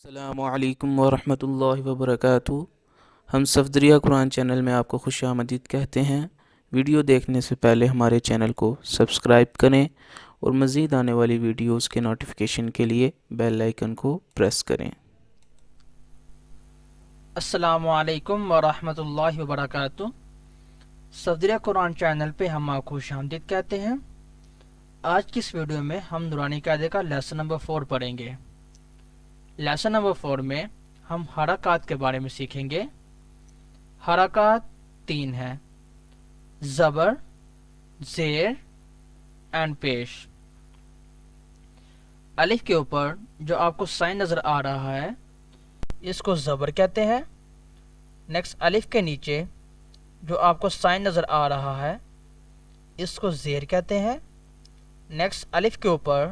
السلام علیکم ورحمۃ اللہ وبرکاتہ۔ ہم صفدریہ قرآن چینل میں آپ کو خوش آمدید کہتے ہیں۔ ویڈیو دیکھنے سے پہلے ہمارے چینل کو سبسکرائب کریں اور مزید آنے والی ویڈیوز کے نوٹیفیکیشن کے لیے بیل آئیکن کو پریس کریں۔ السلام علیکم ورحمۃ اللہ وبرکاتہ۔ صفدریہ قرآن چینل پہ ہم آپ کو خوش آمدید کہتے ہیں۔ آج کی اس ویڈیو میں ہم نورانی قاعدے کا لیسن نمبر 4 پڑھیں گے۔ لیسن نمبر 4 میں ہم حرکات کے بارے میں سیکھیں گے۔ حرکات 3 ہیں: زبر، زیر اینڈ پیش۔ الف کے اوپر جو آپ کو سائن نظر آ رہا ہے اس کو زبر کہتے ہیں۔ نیکسٹ الف کے نیچے جو آپ کو سائن نظر آ رہا ہے اس کو زیر کہتے ہیں۔ نیکسٹ الف کے اوپر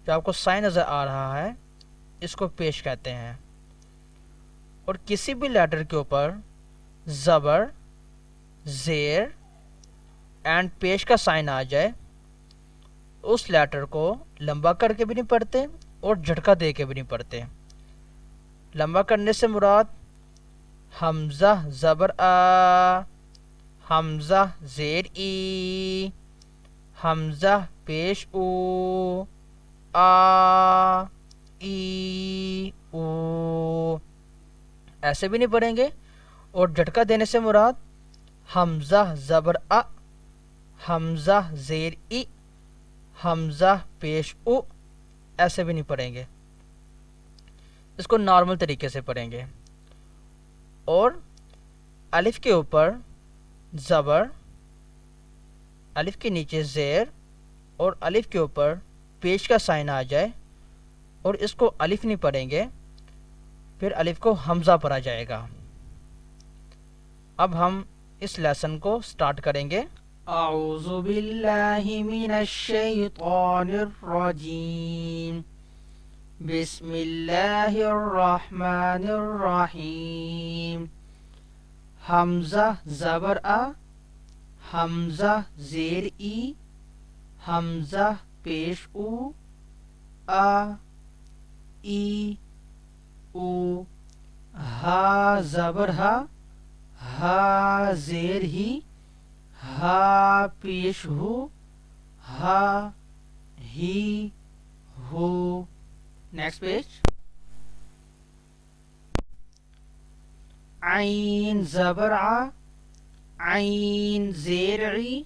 جو آپ کو سائن نظر آ رہا ہے اس کو پیش کہتے ہیں۔ اور کسی بھی لیٹر کے اوپر زبر، زیر اینڈ پیش کا سائن آ جائے اس لیٹر کو لمبا کر کے بھی نہیں پڑھتے اور جھٹکا دے کے بھی نہیں پڑھتے۔ لمبا کرنے سے مراد حمزہ زبر آ، حمزہ زیر ای، حمزہ پیش او، آ ای او، ایسے بھی نہیں پڑھیں گے۔ اور جھٹکا دینے سے مراد حمزہ زبر ا، حمزہ زیر ای، حمزہ پیش او، ایسے بھی نہیں پڑھیں گے۔ اس کو نارمل طریقے سے پڑھیں گے۔ اور الف کے اوپر زبر، الف کے نیچے زیر اور الف کے اوپر پیش کا سائن آ جائے اور اس کو الف نہیں پڑھیں گے، پھر الف کو حمزہ پڑھا جائے گا۔ اب ہم اس لیسن کو سٹارٹ کریں گے۔ اعوذ باللہ من الشیطان الرجیم، بسم اللہ الرحمن الرحیم۔ حمزہ زبر آ، حمزہ زیر ای، حمزہ پیش او، آ ای او۔ ہا زبر ہا، ہا زیر ہی، ہا پیش ہو، ہا ہی ہو۔ Next page. عین زبر ع، عین زیر عی،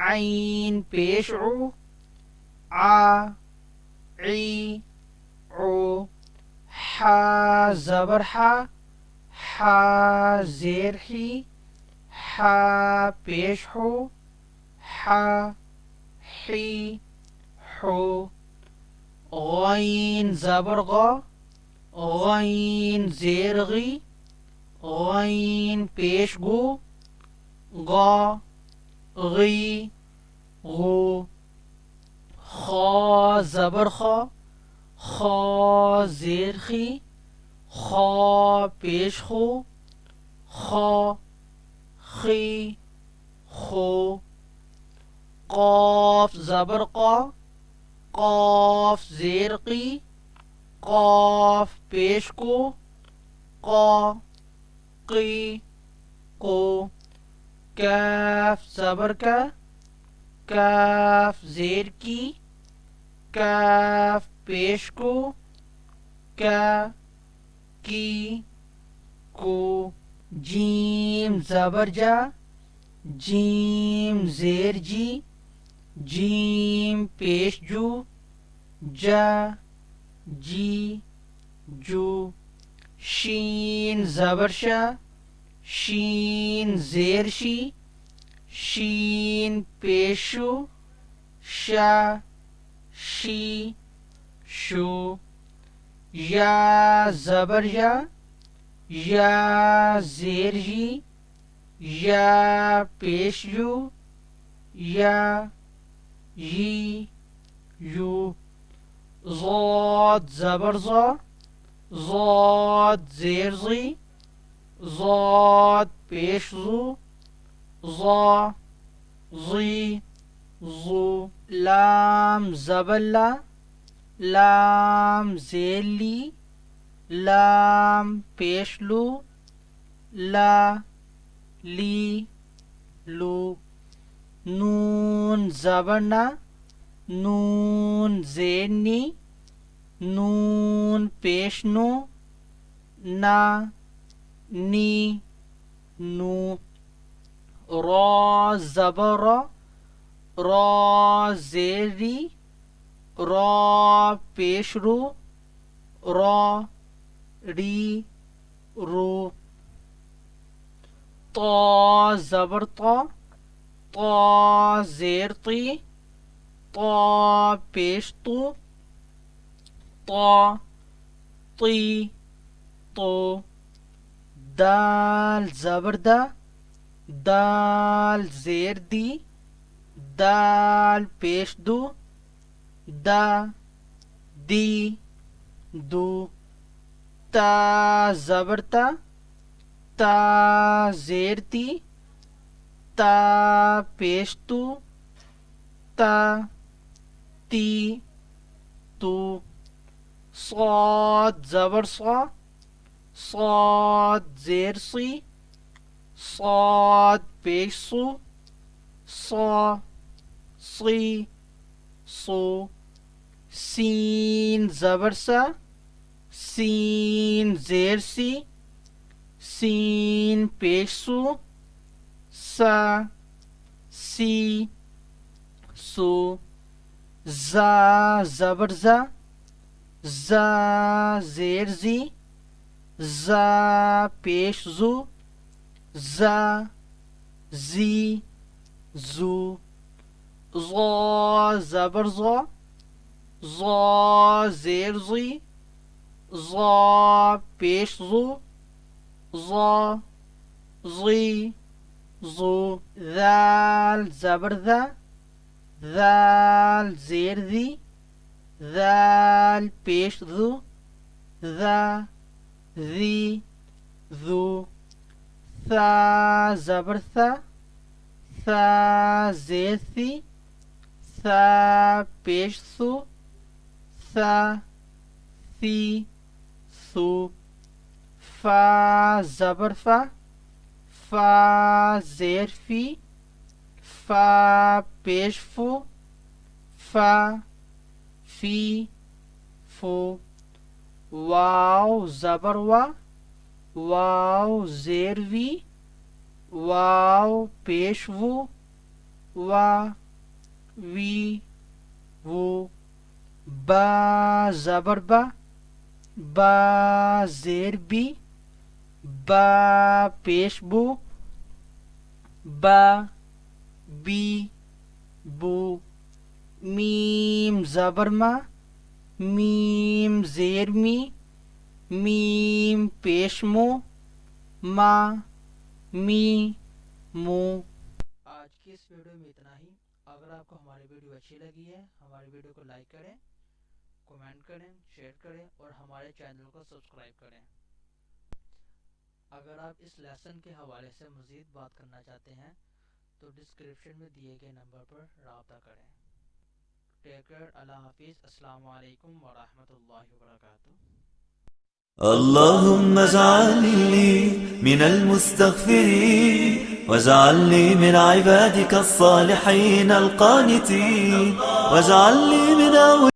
عین پیش عو، ع عی عو۔ حا زبر حا، حا زیر حی، حا پیش ہو، حا حی حو۔ غین زبر غا، غین زیر غی، غین پیش گو، غا غی غو۔ خا زبر خا، خا زیر خی، خا پیش خو، خا خی خو۔ قاف زبر قا، قاف زیر قی، قاف پیش کو، قا قی قو۔ کاف زبر کا، کاف زیر کی، کاف پیش کو، کا کی کو۔ جیم زبر جا، جیم زیر جی، جیم پیش جو، جا جی جو۔ شین زبر شا، شین زیر شی، شین پیشو، شا شی شو۔ یا زبر یا، یا زیر یی، یا پیش یو، یا یی یو۔ ضاد زبر ضا، ضاد زیر زی، ضاد پیش زو، ضا ضی ضو۔ لام زبر لا، لام زیر لی، لام پیش لو، لا لی لو، نون زبرنا، نون زینی، نون پیش نو، نا نی نو، را زبر را زیری، را پیش رو، را ری رو، طا زبر طا، طا زیر طی، طا پیش تو، طا طی تو، دال زبر دا، دال زیر دی، دال پیش دو، دا دی دو، تا زبر تا، تا زیر تی، تا پیش تو، تا تی تو، صاد زبر صا، صاد زیر سی، صاد پیش سو، صا سی سو، سین زبر سا، سین زیر سی، سین پیش سو، سا سی سو، زا زبر زا، زا زیر زی، زا پیش زو، زا زی زو، ظا زبر ظا، ظا زیر زی، ظا پیش زو، ظا زی زو، ذال زبر ذا، ذال زیر ذی، ذال پیش ذو، ذا ذی ذو، ثا زبر ثا، ثا زیر ثی، ثا پیش ثو، ثا ثی ثو، فا زبر فا، فا زیر فی، فا پیش فو، فا فی فو، واو زبر وا، واو زیر وی، واو پیش وو، وا وی وو، با زبر با، با زیر بی، با پیش بو، با بی بو، میم زبر ما، میم زیر می، میم پیش مو، ما می مو۔ آج کی اس ویڈیو میں اتنا ہی۔ اگر آپ کو ہماری ویڈیو اچھی لگی ہے، ہماری ویڈیو کو لائک کریں، کمنٹ کریں، شیئر کریں اور ہمارے چینل کو سبسکرائب کریں۔ اگر آپ اس لیسن کے حوالے سے مزید بات کرنا چاہتے ہیں تو ڈسکرپشن میں دیے گئے نمبر پر رابطہ کریں۔ ٹیک کیئر، اللہ حافظ، السلام علیکم ورحمۃ اللہ وبرکاتہ۔ اللهم اجعلني من المستغفرين واجعلني من عبادك الصالحين القانتين واجعلني من